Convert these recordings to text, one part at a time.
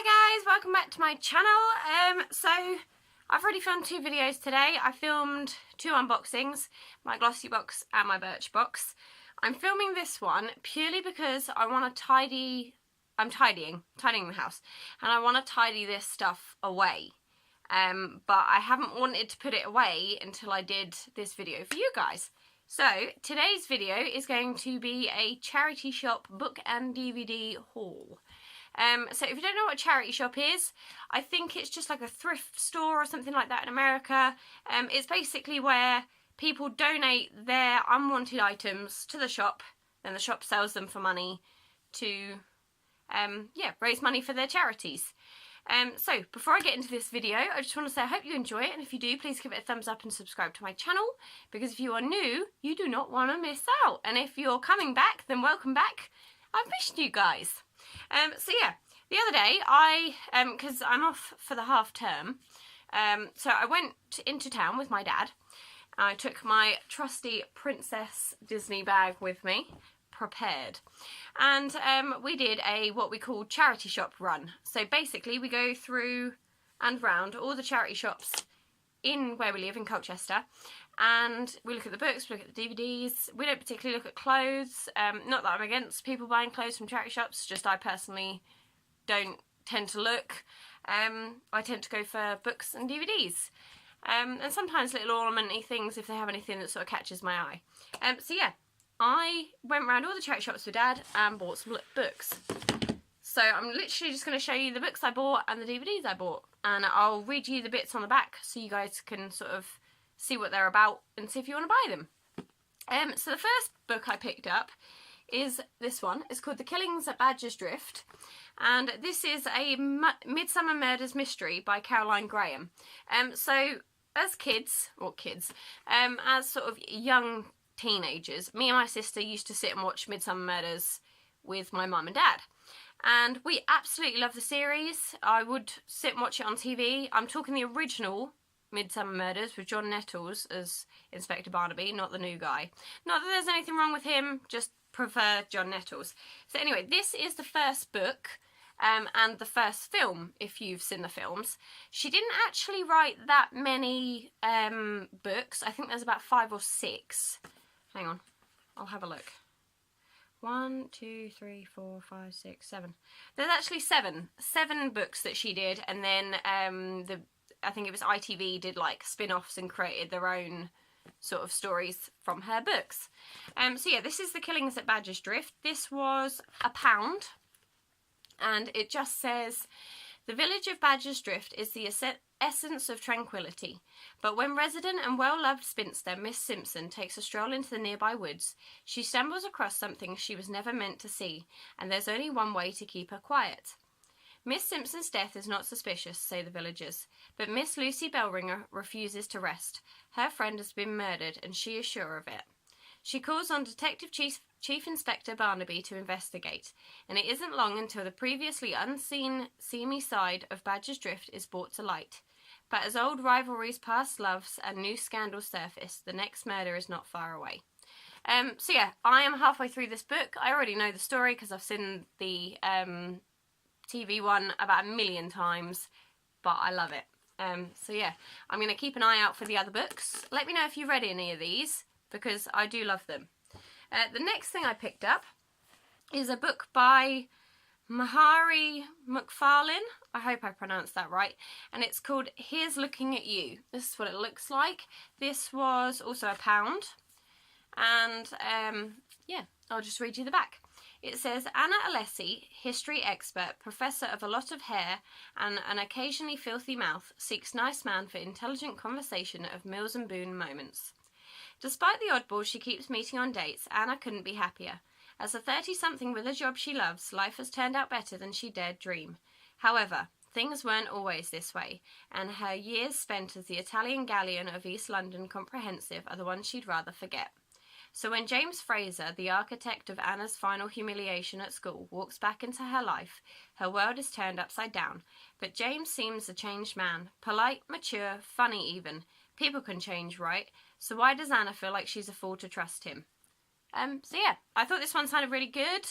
Hi guys, welcome back to my channel. So I've already filmed 2 videos today. I filmed 2 unboxings, my glossy box and my Birchbox. I'm filming this one purely because I want to I'm tidying the house, and I want to tidy this stuff away. But I haven't wanted to put it away until I did this video for you guys. So today's video is going to be a charity shop book and DVD haul. So if you don't know what a charity shop is, I think it's just like a thrift store or something like that in America. It's basically where people donate their unwanted items to the shop, then the shop sells them for money to raise money for their charities. So before I get into this video, I just want to say I hope you enjoy it, and if you do, please give it a thumbs up and subscribe to my channel, because if you are new, you do not want to miss out, and if you're coming back, then welcome back. I've missed you guys. So yeah, the other day because I'm off for the half term, so I went into town with my dad. I took my trusty Princess Disney bag with me, prepared, and we did what we call charity shop run. So basically we go through and round all the charity shops in where we live in Colchester, and we look at the books, we look at the DVDs. We don't particularly look at clothes. Not that I'm against people buying clothes from charity shops, just I personally don't tend to look. I tend to go for books and DVDs. And sometimes little ornamenty things if they have anything that sort of catches my eye. So yeah, I went around all the charity shops with Dad and bought some books. So I'm literally just going to show you the books I bought and the DVDs I bought. And I'll read you the bits on the back so you guys can sort of see what they're about and see if you want to buy them. So the first book I picked up is this one. It's called The Killings at Badger's Drift, and this is a Midsummer Murders mystery by Caroline Graham. So as as sort of young teenagers, me and my sister used to sit and watch Midsummer Murders with my mum and dad, and we absolutely love the series. I would sit and watch it on TV. I'm talking the original Midsummer Murders with John Nettles as Inspector Barnaby, not the new guy. Not that there's anything wrong with him, just prefer John Nettles. So anyway, this is the first book and the first film, if you've seen the films. She didn't actually write that many books. I think there's about 5 or 6. Hang on, I'll have a look. 1, 2, 3, 4, 5, 6, 7. There's actually 7 books that she did, and then I think it was ITV did like spin-offs and created their own sort of stories from her books. So yeah, this is The Killings at Badger's Drift. This was £1, and it just says, the village of Badger's Drift is the essence of tranquility, but when resident and well-loved spinster Miss Simpson takes a stroll into the nearby woods, she stumbles across something she was never meant to see, and there's only one way to keep her quiet. Miss Simpson's death is not suspicious, say the villagers, but Miss Lucy Bellringer refuses to rest. Her friend has been murdered, and she is sure of it. She calls on Detective Chief Inspector Barnaby to investigate, and it isn't long until the previously unseen, seamy side of Badger's Drift is brought to light. But as old rivalries, past loves, and new scandals surface, the next murder is not far away. So yeah, I am halfway through this book. I already know the story because I've seen the TV one about 1,000,000 times, but I love it. So yeah, I'm going to keep an eye out for the other books. Let me know if you read any of these, because I do love them. The next thing I picked up is a book by Mahari McFarlane. I hope I pronounced that right. And it's called Here's Looking at You. This is what it looks like. This was also £1. And yeah, I'll just read you the back. It says, Anna Alessi, history expert, professor of a lot of hair and an occasionally filthy mouth, seeks nice man for intelligent conversation of Mills and Boone moments. Despite the oddballs she keeps meeting on dates, Anna couldn't be happier. As a 30-something with a job she loves, life has turned out better than she dared dream. However, things weren't always this way, and her years spent as the Italian galleon of East London Comprehensive are the ones she'd rather forget. So when James Fraser, the architect of Anna's final humiliation at school, walks back into her life, her world is turned upside down. But James seems a changed man, polite, mature, funny even. People can change, right? So why does Anna feel like she's a fool to trust him? So yeah, I thought this one sounded really good.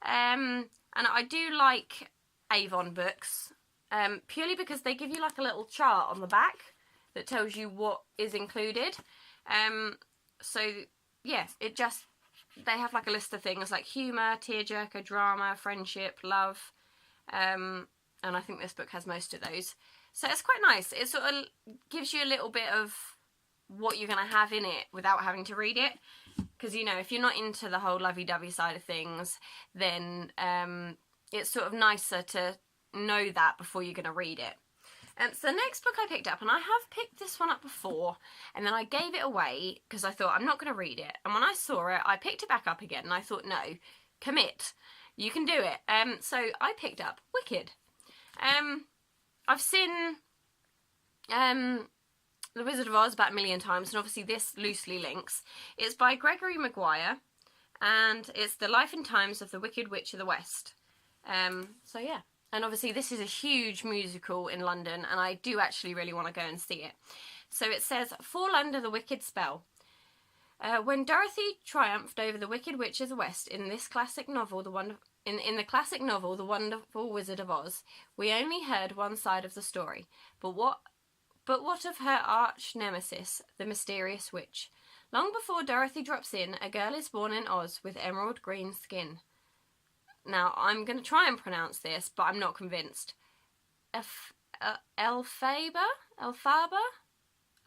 And I do like Avon books. purely because they give you like a little chart on the back that tells you what is included. So yeah, they have like a list of things like humour, tearjerker, drama, friendship, love, and I think this book has most of those. So it's quite nice. It sort of gives you a little bit of what you're going to have in it without having to read it. Because, you know, if you're not into the whole lovey-dovey side of things, then it's sort of nicer to know that before you're going to read it. So the next book I picked up, and I have picked this one up before, and then I gave it away because I thought I'm not going to read it. And when I saw it, I picked it back up again, and I thought, no, commit. You can do it. So I picked up Wicked. I've seen The Wizard of Oz about a million times, and obviously this loosely links. It's by Gregory Maguire, and it's the life and times of the Wicked Witch of the West. So yeah. And obviously this is a huge musical in London, and I do actually really want to go and see it. So it says, fall under the wicked spell. When Dorothy triumphed over the Wicked Witch of the West in this classic novel, in the classic novel, The Wonderful Wizard of Oz, we only heard one side of the story. But what of her arch nemesis, the mysterious witch? Long before Dorothy drops in, a girl is born in Oz with emerald green skin. Now, I'm going to try and pronounce this, but I'm not convinced. Elphaba? I'm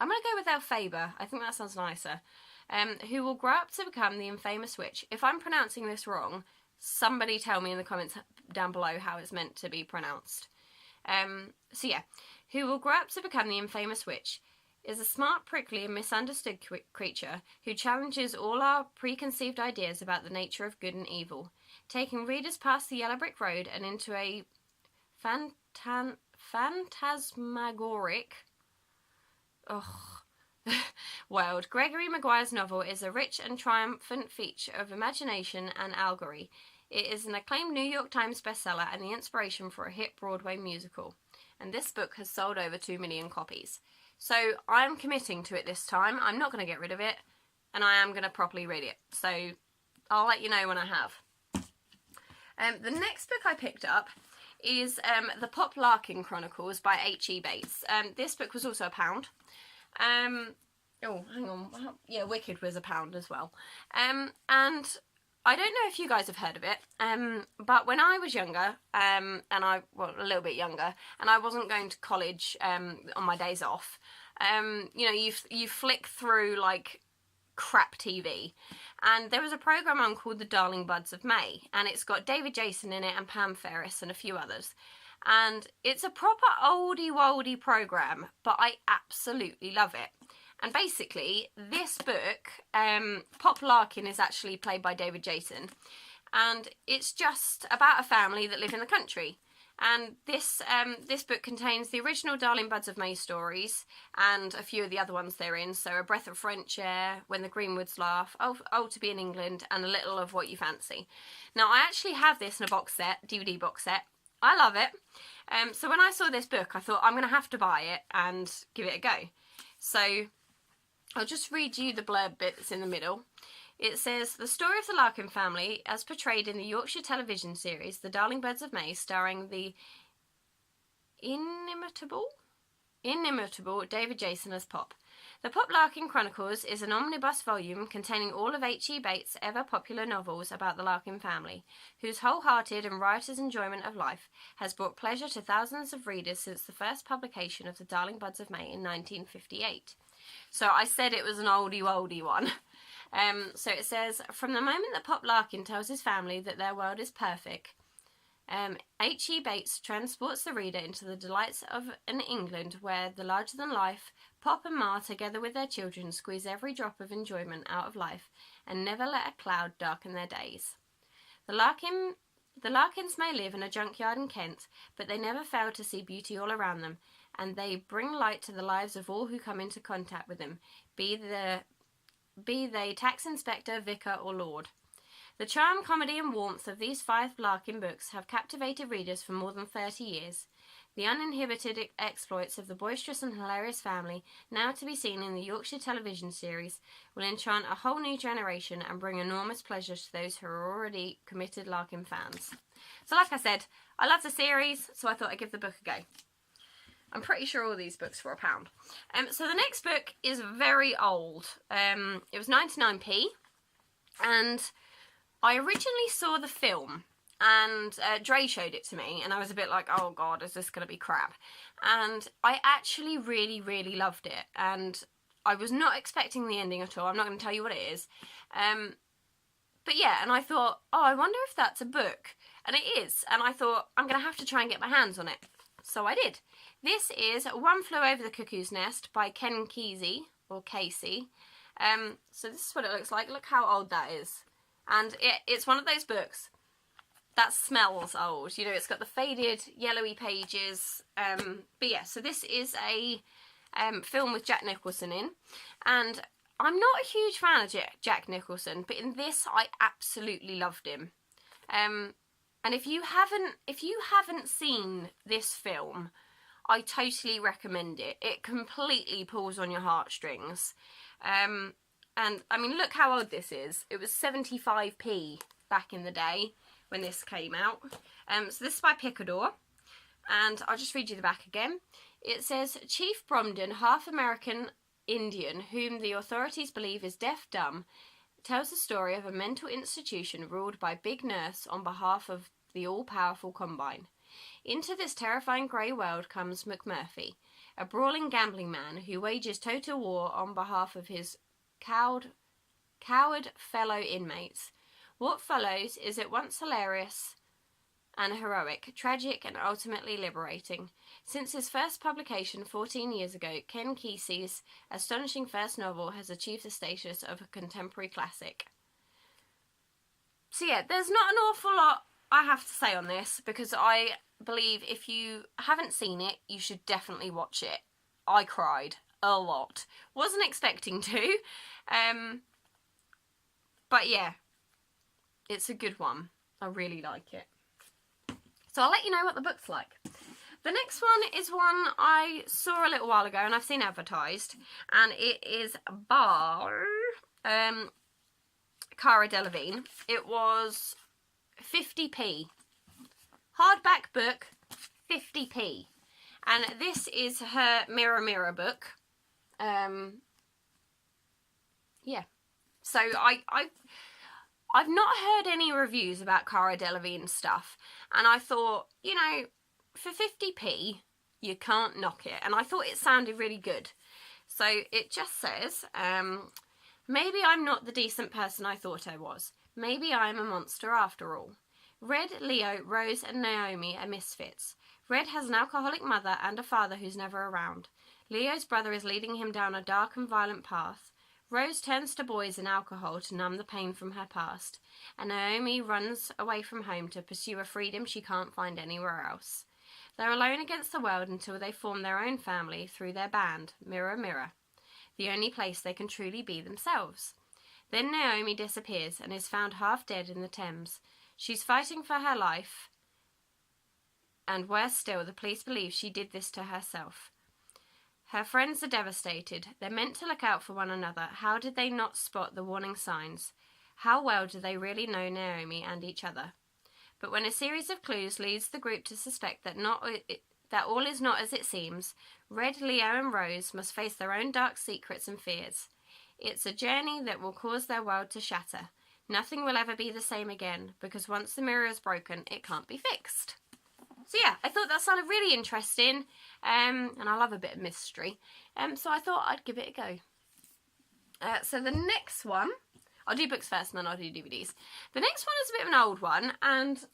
going to go with Elphaba. I think that sounds nicer. Who will grow up to become the infamous witch. If I'm pronouncing this wrong, somebody tell me in the comments down below how it's meant to be pronounced. So yeah, who will grow up to become the infamous witch is a smart, prickly and misunderstood creature who challenges all our preconceived ideas about the nature of good and evil, taking readers past the yellow brick road and into a phantasmagoric world. Gregory Maguire's novel is a rich and triumphant feature of imagination and allegory. It is an acclaimed New York Times bestseller and the inspiration for a hit Broadway musical. And this book has sold over 2 million copies. So I'm committing to it this time. I'm not going to get rid of it, and I am going to properly read it. So I'll let you know when I have. The next book I picked up is the Pop Larkin Chronicles by H.E. Bates. This book was also £1. Oh, hang on. Yeah, Wicked was £1 as well. And I don't know if you guys have heard of it, but when I was younger, a little bit younger, and I wasn't going to college on my days off, you know, you flick through like crap TV, and there was a programme on called The Darling Buds of May, and it's got David Jason in it and Pam Ferris and a few others, and it's a proper oldie-woldy programme, but I absolutely love it. And basically, this book, Pop Larkin is actually played by David Jason, and it's just about a family that live in the country. And this book contains the original Darling Buds of May stories and a few of the other ones they're in. So A Breath of French Air, When the Greenwoods Laugh, Oh to Be in England, and a little of What You Fancy. Now, I actually have this in a box set, DVD box set. I love it. So when I saw this book, I thought I'm going to have to buy it and give it a go. So I'll just read you the blurb bits in the middle. It says, the story of the Larkin family, as portrayed in the Yorkshire television series, The Darling Buds of May, starring the inimitable David Jason as Pop. The Pop Larkin Chronicles is an omnibus volume containing all of H.E. Bates' ever-popular novels about the Larkin family, whose wholehearted and riotous enjoyment of life has brought pleasure to thousands of readers since the first publication of The Darling Buds of May in 1958. So I said it was an oldie-woldy one. So it says, from the moment that Pop Larkin tells his family that their world is perfect, H.E. Bates transports the reader into the delights of an England where the larger-than-life Pop and Ma, together with their children, squeeze every drop of enjoyment out of life and never let a cloud darken their days. The Larkins may live in a junkyard in Kent, but they never fail to see beauty all around them, and they bring light to the lives of all who come into contact with them, be they tax inspector, vicar or lord. The charm, comedy and warmth of these 5 Larkin books have captivated readers for more than 30 years. The uninhibited exploits of the boisterous and hilarious family, now to be seen in the Yorkshire television series, will enchant a whole new generation and bring enormous pleasure to those who are already committed Larkin fans. So like I said, I love the series, so I thought I'd give the book a go. I'm pretty sure all these books were £1. So the next book is very old. It was 99p, and I originally saw the film, and Dre showed it to me, and I was a bit like, oh god, is this going to be crap? And I actually really, really loved it, and I was not expecting the ending at all. I'm not going to tell you what it is. But yeah, and I thought, oh, I wonder if that's a book. And it is, and I thought, I'm going to have to try and get my hands on it. So I did. This is One Flew Over the Cuckoo's Nest by Ken Kesey, or Casey. So this is what it looks like. Look how old that is. And it's one of those books that smells old. You know, it's got the faded yellowy pages. But yeah, so this is a film with Jack Nicholson in. And I'm not a huge fan of Jack Nicholson, but in this I absolutely loved him. And if you haven't seen this film, I totally recommend it. It completely pulls on your heartstrings. And I mean, look how old this is. It was 75p back in the day when this came out. So this is by Picador, and I'll just read you the back again. It says, Chief Bromden, half American Indian, whom the authorities believe is deaf-dumb, tells the story of a mental institution ruled by Big Nurse on behalf of the all-powerful Combine. Into this terrifying grey world comes McMurphy, a brawling gambling man who wages total war on behalf of his coward fellow inmates. What follows is at once hilarious and heroic, tragic and ultimately liberating. Since his first publication 14 years ago, Ken Kesey's astonishing first novel has achieved the status of a contemporary classic. So yeah, there's not an awful lot I have to say on this, because I believe if you haven't seen it, you should definitely watch it. I cried a lot. Wasn't expecting to. But yeah, it's a good one. I really like it. So I'll let you know what the book's like. The next one is one I saw a little while ago and I've seen advertised, and it is by Cara Delevingne. It was 50p. Hardback book, 50p. And this is her Mirror Mirror book. Yeah. So I've not heard any reviews about Cara Delevingne stuff, and I thought, you know, for 50p, you can't knock it. And I thought it sounded really good. So it just says, maybe I'm not the decent person I thought I was. Maybe I'm a monster after all. Red, Leo, Rose and Naomi are misfits. Red has an alcoholic mother and a father who's never around. Leo's brother is leading him down a dark and violent path. Rose turns to boys and alcohol to numb the pain from her past, and Naomi runs away from home to pursue a freedom she can't find anywhere else. They're alone against the world until they form their own family through their band, Mirror Mirror, the only place they can truly be themselves. Then Naomi disappears and is found half dead in the Thames. She's fighting for her life, and worse still, the police believe she did this to herself. Her friends are devastated. They're meant to look out for one another. How did they not spot the warning signs? How well do they really know Naomi and each other? But when a series of clues leads the group to suspect that all is not as it seems, Red, Leo and Rose must face their own dark secrets and fears. It's a journey that will cause their world to shatter. Nothing will ever be the same again, because once the mirror is broken, it can't be fixed. So yeah, I thought that sounded really interesting, and I love a bit of mystery, so I thought I'd give it a go. So the next one, I'll do books first and then I'll do DVDs. The next one is a bit of an old one, and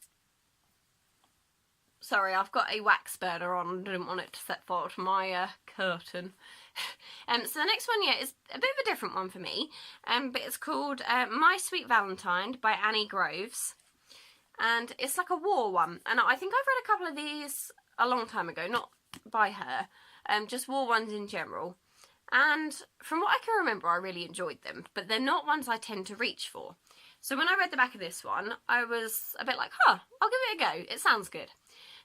sorry, I've got a wax burner on, I didn't want it to set fire to my curtain. So the next one, yeah, is a bit of a different one for me, but it's called My Sweet Valentine by Annie Groves. And it's like a war one, and I think I've read a couple of these a long time ago, not by her, just war ones in general. And from what I can remember, I really enjoyed them, but they're not ones I tend to reach for. So when I read the back of this one, I was a bit like, huh, I'll give it a go, it sounds good.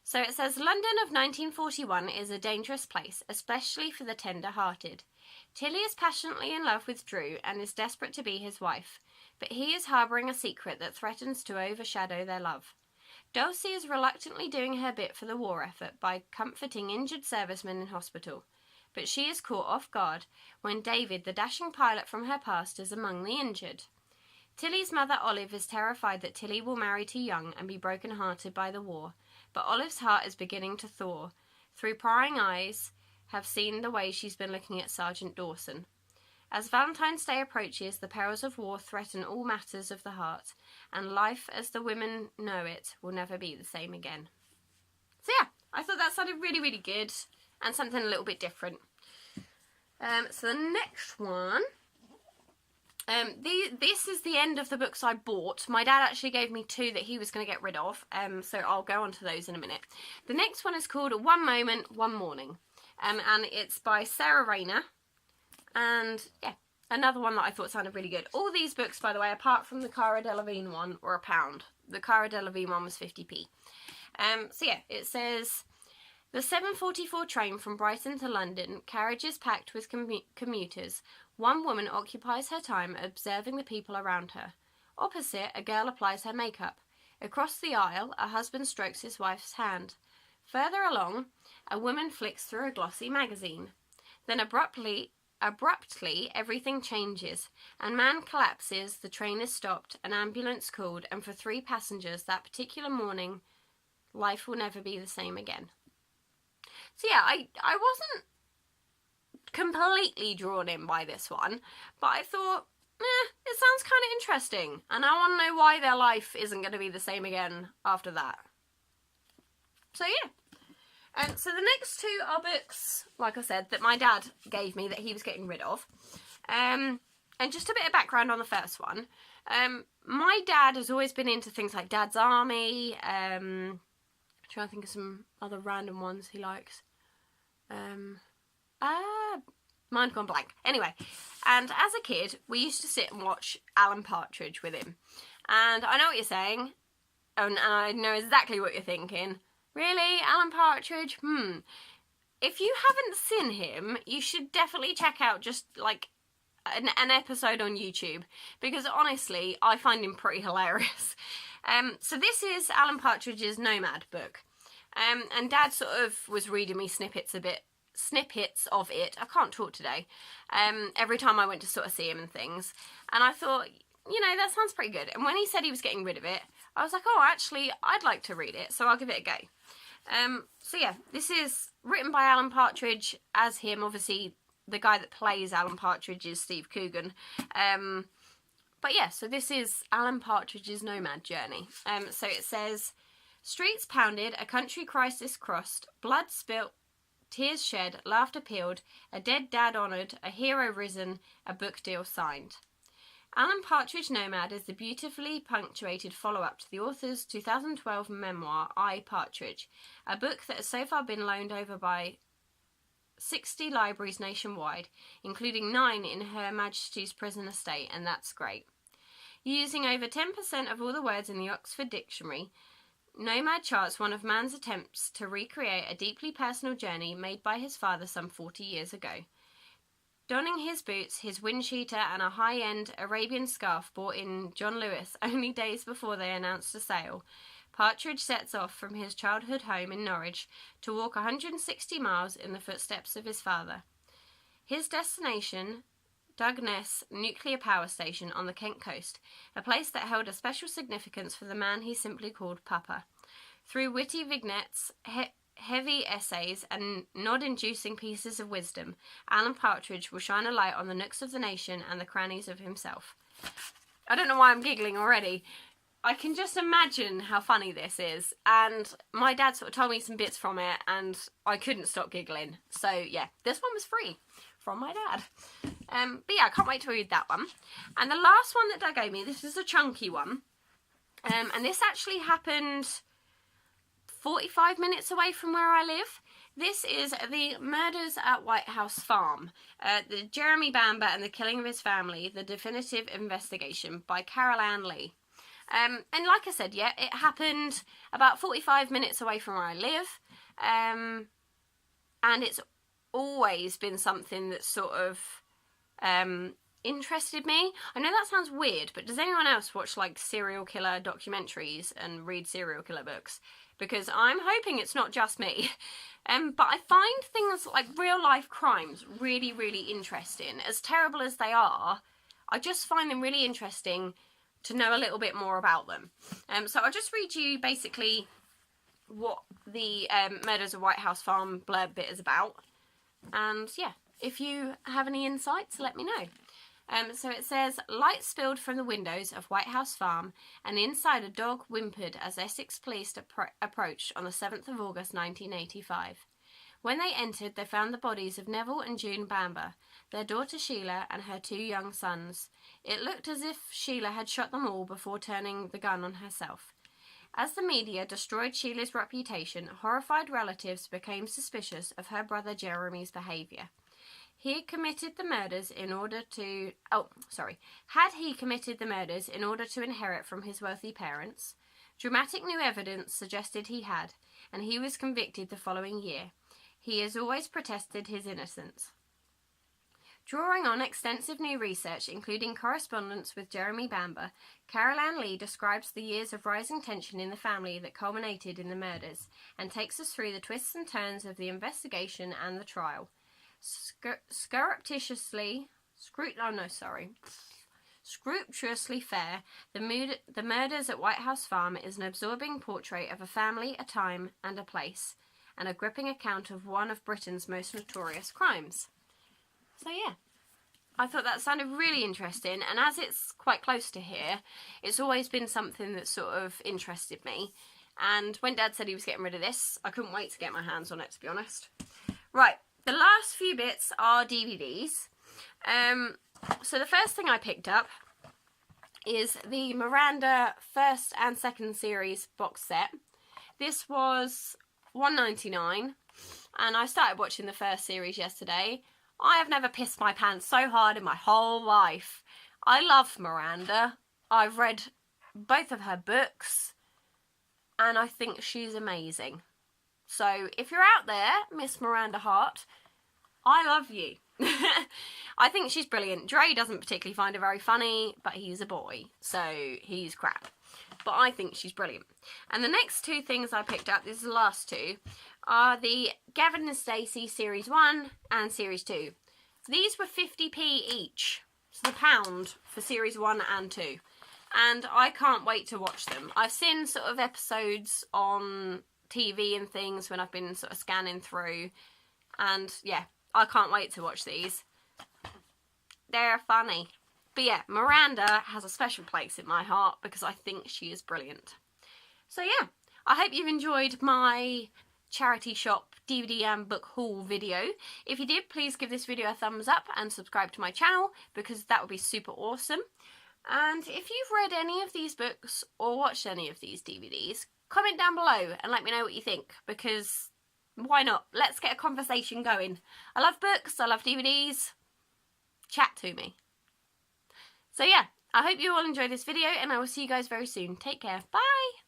So it says, London of 1941 is a dangerous place, especially for the tender-hearted. Tilly is passionately in love with Drew and is desperate to be his wife, but he is harbouring a secret that threatens to overshadow their love. Dulcie is reluctantly doing her bit for the war effort by comforting injured servicemen in hospital, but she is caught off guard when David, the dashing pilot from her past, is among the injured. Tilly's mother, Olive, is terrified that Tilly will marry too young and be broken-hearted by the war, but Olive's heart is beginning to thaw. Through prying eyes have seen the way she's been looking at Sergeant Dawson. As Valentine's Day approaches, the perils of war threaten all matters of the heart, and life as the women know it will never be the same again. So yeah, I thought that sounded really, really good, and something a little bit different. So the next one... this is the end of the books I bought. My dad actually gave me 2 that he was going to get rid of, so I'll go on to those in a minute. The next one is called One Moment, One Morning, and it's by Sarah Rayner, and yeah, another one that I thought sounded really good. All these books, by the way, apart from the Cara Delevingne one, were £1. The Cara Delevingne one was 50p. So yeah, it says... The 7:44 train from Brighton to London, carriages packed with commuters. One woman occupies her time observing the people around her. Opposite, a girl applies her makeup. Across the aisle, a husband strokes his wife's hand. Further along, a woman flicks through a glossy magazine. Then abruptly, everything changes. A man collapses, the train is stopped, an ambulance called, and for 3 passengers that particular morning, life will never be the same again. So yeah, I wasn't completely drawn in by this one, but I thought, it sounds kind of interesting, and I want to know why their life isn't going to be the same again after that. So yeah. And so the next 2 are books, like I said, that my dad gave me that he was getting rid of. And just a bit of background on the first one. My dad has always been into things like Dad's Army. I'm trying to think of some other random ones he likes. Mind gone blank. Anyway, and as a kid, we used to sit and watch Alan Partridge with him. And I know what you're saying, and I know exactly what you're thinking. Really? Alan Partridge? If you haven't seen him, you should definitely check out just, like, an episode on YouTube, because honestly, I find him pretty hilarious. So this is Alan Partridge's Nomad book. And Dad sort of was reading me snippets of it. I can't talk today. Every time I went to sort of see him and things. And I thought, you know, that sounds pretty good. And when he said he was getting rid of it, I was like, oh, actually, I'd like to read it. So I'll give it a go. So yeah, this is written by Alan Partridge as him. Obviously, the guy that plays Alan Partridge is Steve Coogan. But yeah, so this is Alan Partridge's Nomad journey. So it says... Streets pounded, a country crisis crossed, blood spilt, tears shed, laughter peeled, a dead dad honoured, a hero risen, a book deal signed. Alan Partridge Nomad is the beautifully punctuated follow-up to the author's 2012 memoir, I, Partridge, a book that has so far been loaned over by 60 libraries nationwide, including 9 in Her Majesty's Prison Estate, and that's great. Using over 10% of all the words in the Oxford Dictionary, Nomad charts one of man's attempts to recreate a deeply personal journey made by his father some 40 years ago. Donning his boots, his wind cheater, and a high-end Arabian scarf bought in John Lewis only days before they announced a sale, Partridge sets off from his childhood home in Norwich to walk 160 miles in the footsteps of his father. His destination, Dugness Nuclear Power Station on the Kent coast, a place that held a special significance for the man he simply called Papa. Through witty vignettes, heavy essays, and nod-inducing pieces of wisdom, Alan Partridge will shine a light on the nooks of the nation and the crannies of himself. I don't know why I'm giggling already. I can just imagine how funny this is, and my dad sort of told me some bits from it, and I couldn't stop giggling. So yeah, this one was free from my dad. But yeah, I can't wait to read that one. And the last one that Dad gave me, this is a chunky one. And this actually happened 45 minutes away from where I live. This is The Murders at White House Farm. The Jeremy Bamber and the Killing of His Family, The Definitive Investigation by Carol Ann Lee. And like I said, yeah, it happened about 45 minutes away from where I live. And it's always been something that sort of interested me. I know that sounds weird, but does anyone else watch like serial killer documentaries and read serial killer books? Because I'm hoping it's not just me. But I find things like real life crimes really, really interesting. As terrible as they are, I just find them really interesting to know a little bit more about them. So I'll just read you basically what the Murders of White House Farm blurb bit is about. And yeah, if you have any insights, let me know. So it says, light spilled from the windows of White House Farm, and inside a dog whimpered as Essex police approached on the 7th of August 1985. When they entered, they found the bodies of Neville and June Bamber, their daughter Sheila and her 2 young sons. It looked as if Sheila had shot them all before turning the gun on herself. As the media destroyed Sheila's reputation, horrified relatives became suspicious of her brother Jeremy's behaviour. Had he committed the murders in order to inherit from his wealthy parents? Dramatic new evidence suggested he had, and he was convicted the following year. He has always protested his innocence. Drawing on extensive new research, including correspondence with Jeremy Bamber, Carol Ann Lee describes the years of rising tension in the family that culminated in the murders, and takes us through the twists and turns of the investigation and the trial. Scrupulously fair, the Murders at White House Farm is an absorbing portrait of a family, a time, and a place, and a gripping account of one of Britain's most notorious crimes. So yeah, I thought that sounded really interesting, and as it's quite close to here, it's always been something that sort of interested me. And when Dad said he was getting rid of this, I couldn't wait to get my hands on it, to be honest. Right, the last few bits are DVDs. So the first thing I picked up is the Miranda first and second series box set. This was $1.99, and I started watching the first series yesterday. I have never pissed my pants so hard in my whole life. I love Miranda. I've read both of her books, and I think she's amazing. So if you're out there, Miss Miranda Hart, I love you. I think she's brilliant. Dre doesn't particularly find her very funny, but he's a boy, so he's crap. But I think she's brilliant. And the next 2 things I picked up, this is the last 2, are the Gavin and Stacey Series 1 and Series 2. These were 50p each, so the £1 for Series 1 and 2. And I can't wait to watch them. I've seen sort of episodes on TV and things when I've been sort of scanning through, and yeah, I can't wait to watch these. They're funny. But yeah, Miranda has a special place in my heart because I think she is brilliant. So yeah, I hope you've enjoyed my charity shop DVD and book haul video. If you did, please give this video a thumbs up and subscribe to my channel because that would be super awesome. And if you've read any of these books or watched any of these DVDs, comment down below and let me know what you think, because why not? Let's get a conversation going. I love books, I love DVDs. Chat to me. So yeah, I hope you all enjoyed this video, and I will see you guys very soon. Take care. Bye!